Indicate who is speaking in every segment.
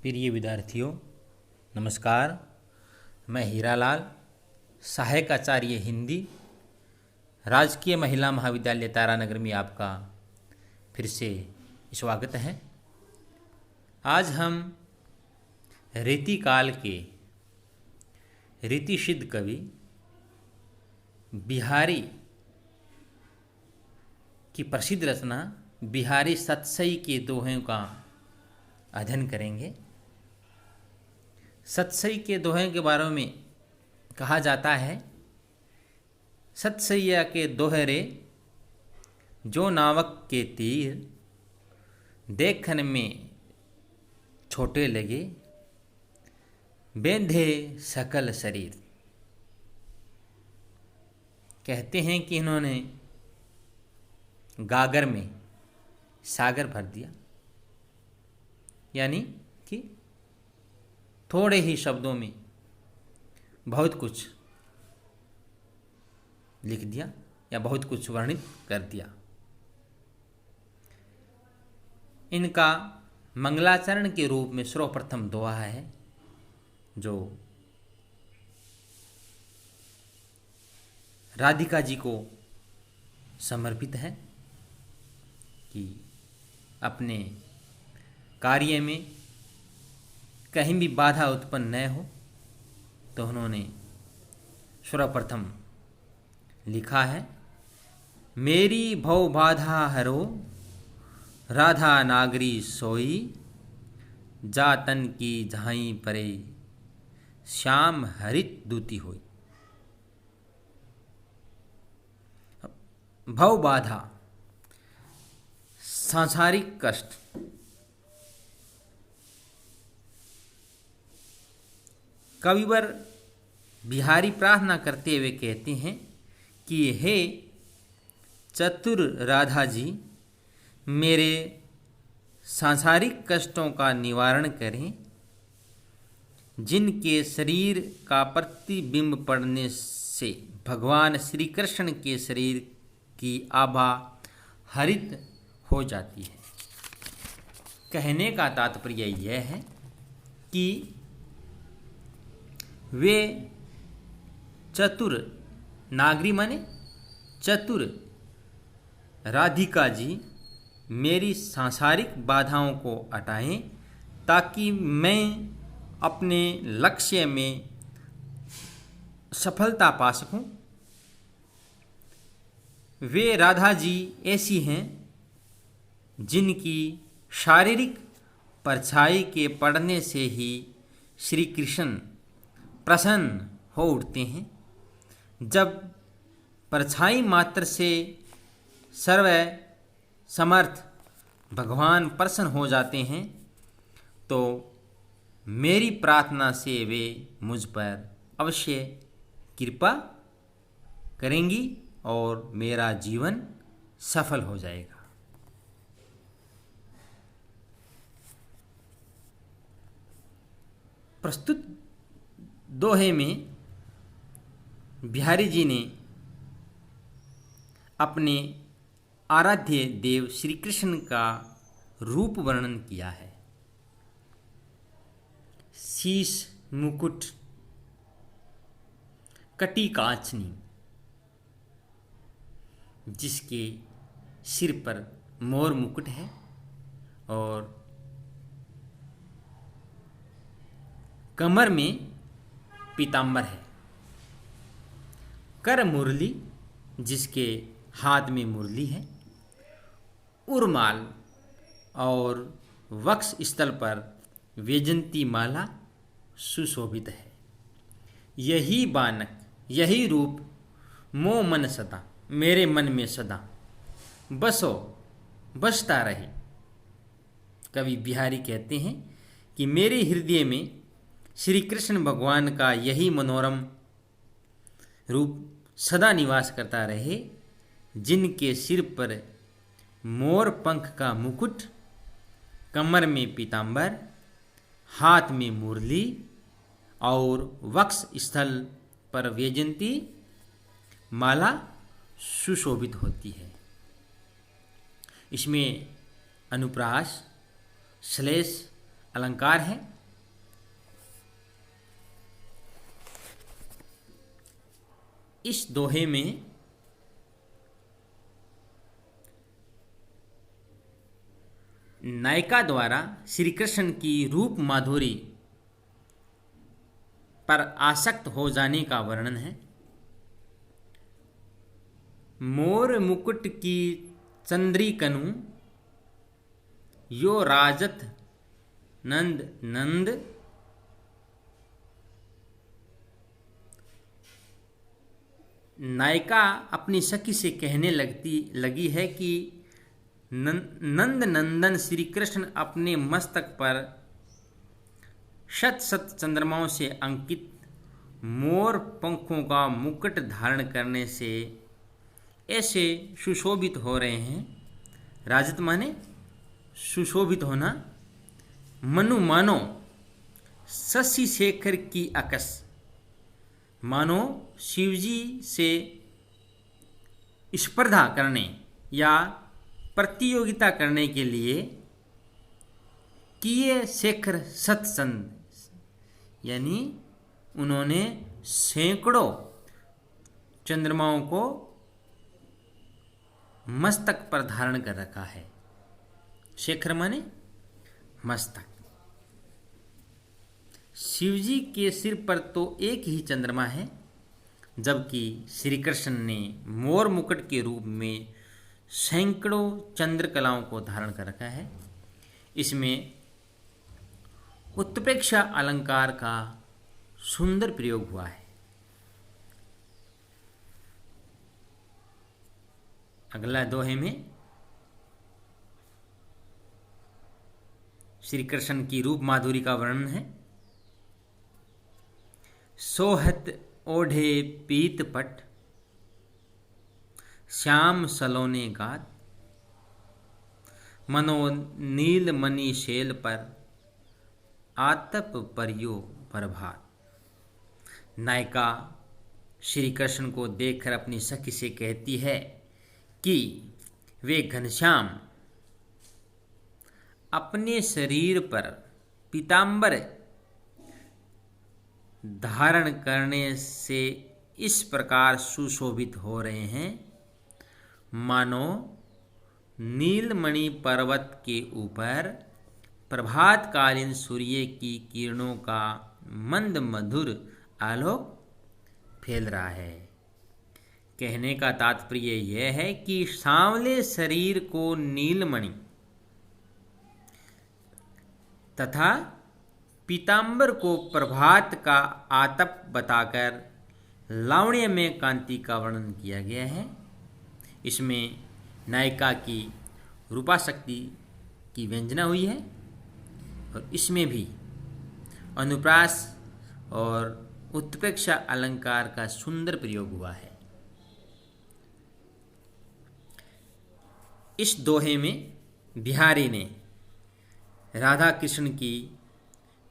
Speaker 1: प्रिय विद्यार्थियों, नमस्कार। मैं हीरालाल, सहायक आचार्य हिंदी, राजकीय महिला महाविद्यालय तारानगर में आपका फिर से स्वागत है। आज हम रीतिकाल के रीतिसिद्ध कवि बिहारी की प्रसिद्ध रचना बिहारी सतसई के दोहों का अध्ययन करेंगे। सतसई के दोहे के बारे में कहा जाता है, सतसैया के दोहरे जो नावक के तीर, देखन में छोटे लगे बेंधे सकल शरीर। कहते हैं कि इन्होंने गागर में सागर भर दिया, यानी कि थोड़े ही शब्दों में बहुत कुछ लिख दिया या बहुत कुछ वर्णित कर दिया। इनका मंगलाचरण के रूप में सर्वप्रथम दोहा है जो राधिका जी को समर्पित है कि अपने कार्य में कहीं भी बाधा उत्पन्न न हो, तो उन्होंने सर्वप्रथम लिखा है, मेरी भव बाधा हरो राधा नागरी सोई, जातन की झाई परे श्याम हरित दूती होई। भव बाधा सांसारिक कष्ट। कविवर बिहारी प्रार्थना करते हुए कहते हैं कि हे चतुर राधा जी, मेरे सांसारिक कष्टों का निवारण करें। जिनके शरीर का प्रतिबिंब पड़ने से भगवान श्री कृष्ण के शरीर की आभा हरित हो जाती है। कहने का तात्पर्य यह है कि वे चतुर नागरी माने चतुर राधिका जी मेरी सांसारिक बाधाओं को हटाएं, ताकि मैं अपने लक्ष्य में सफलता पा सकूं। वे राधा जी ऐसी हैं जिनकी शारीरिक परछाई के पड़ने से ही श्री कृष्ण प्रसन्न हो उठते हैं। जब परछाई मात्र से सर्व समर्थ भगवान प्रसन्न हो जाते हैं, तो मेरी प्रार्थना से वे मुझ पर अवश्य कृपा करेंगी और मेरा जीवन सफल हो जाएगा। प्रस्तुत दोहे में बिहारी जी ने अपने आराध्य देव श्री कृष्ण का रूप वर्णन किया है। शीश मुकुट कटी कांचनी, जिसके सिर पर मोर मुकुट है और कमर में पीतांबर है। कर मुरली, जिसके हाथ में मुरली है। उर्माल और वक्ष स्थल पर वैजंती माला सुशोभित है। यही बानक यही रूप मो मन सदा, मेरे मन में सदा बसो बसता रहे। कवि बिहारी कहते हैं कि मेरे हृदय में श्री कृष्ण भगवान का यही मनोरम रूप सदा निवास करता रहे, जिनके सिर पर मोर पंख का मुकुट, कमर में पीतांबर, हाथ में मुरली और वक्ष स्थल पर वैजंती माला सुशोभित होती है। इसमें अनुप्रास, श्लेष अलंकार है इस दोहे में नायिका द्वारा श्री कृष्ण की रूप माधुरी पर आसक्त हो जाने का वर्णन है। मोर मुकुट की चंद्री कनु यो राजत नंद नंद, नायिका अपनी सखी से कहने लगी है कि नंद नंदन श्री कृष्ण अपने मस्तक पर शत शत चंद्रमाओं से अंकित मोर पंखों का मुकुट धारण करने से ऐसे सुशोभित हो रहे हैं। राजत माने सुशोभित होना। मनु मानो शशि शेखर की अकस, मानो शिवजी से स्पर्धा करने या प्रतियोगिता करने के लिए किए शेखर सतचंद, यानी उन्होंने सैकड़ों चंद्रमाओं को मस्तक पर धारण कर रखा है। शेखर माने मस्तक। शिवजी के सिर पर तो एक ही चंद्रमा है, जबकि श्री कृष्ण ने मोर मुकुट के रूप में सैकड़ों चंद्रकलाओं को धारण कर रखा है। इसमें उत्प्रेक्षा अलंकार का सुंदर प्रयोग हुआ है। अगला दोहे में श्री कृष्ण की रूप माधुरी का वर्णन है। सोहत ओढ़े पीत पट, श्याम सलोने गात, मनो नील मणि शैल पर आतप परियो प्रभात। नायिका श्री कृष्ण को देखकर अपनी सखी से कहती है कि वे घनश्याम अपने शरीर पर पीतांबर धारण करने से इस प्रकार सुशोभित हो रहे हैं, मानो नीलमणि पर्वत के ऊपर प्रभातकालीन सूर्य की किरणों का मंद मधुर आलोक फैल रहा है। कहने का तात्पर्य यह है कि सांवले शरीर को नीलमणि तथा पीतांबर को प्रभात का आतप बताकर लावण्य में कांति का वर्णन किया गया है। इसमें नायिका की रूपाशक्ति की व्यंजना हुई है और इसमें भी अनुप्रास और उत्प्रेक्षा अलंकार का सुंदर प्रयोग हुआ है। इस दोहे में बिहारी ने राधा कृष्ण की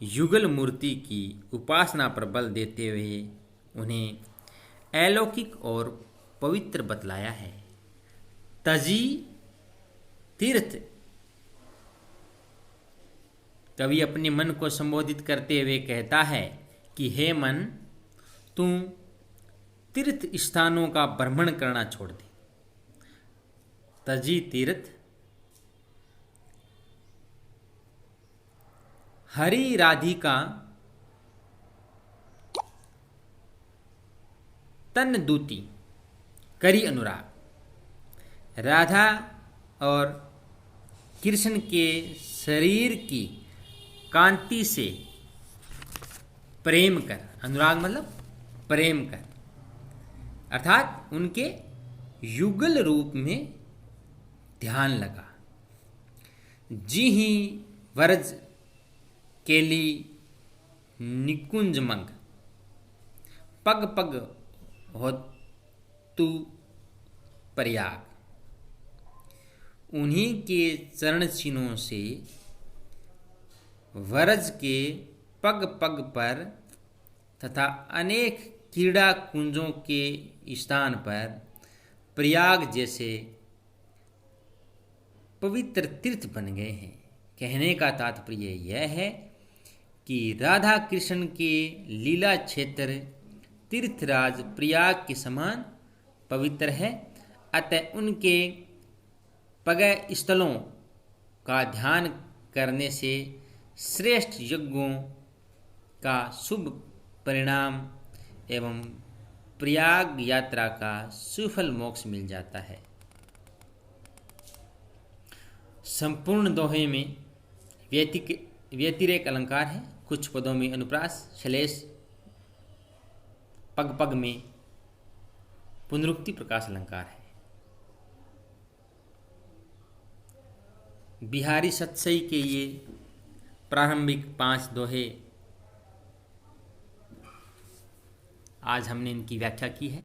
Speaker 1: युगल मूर्ति की उपासना पर बल देते हुए उन्हें अलौकिक और पवित्र बतलाया है। तजी तीर्थ, कवि अपने मन को संबोधित करते हुए कहता है कि हे मन, तू तीर्थ स्थानों का भ्रमण करना छोड़ दे। तजी तीर्थ, हरि राधिका तन दूती करी अनुराग। राधा और कृष्ण के शरीर की कांति से प्रेम कर, अनुराग मतलब प्रेम कर, अर्थात उनके युगल रूप में ध्यान लगा। जी ही वरज केली निकुंज मंग, पग पग हो तू प्रयाग। उन्हीं के चरण चिन्हों से वरज के पग पग पर तथा अनेक क्रीड़ा कुंजों के स्थान पर प्रयाग जैसे पवित्र तीर्थ बन गए हैं। कहने का तात्पर्य यह है कि राधा कृष्ण के लीला क्षेत्र तीर्थराज प्रयाग के समान पवित्र है, अतः उनके पगय स्थलों का ध्यान करने से श्रेष्ठ यज्ञों का शुभ परिणाम एवं प्रयाग यात्रा का सुफल मोक्ष मिल जाता है। संपूर्ण दोहे में व्यतिरेक अलंकार है। कुछ पदों में अनुप्रास, श्लेष, पग पग में पुनरुक्ति प्रकाश अलंकार है। बिहारी सतसई के ये प्रारंभिक 5 दोहे आज हमने इनकी व्याख्या की है।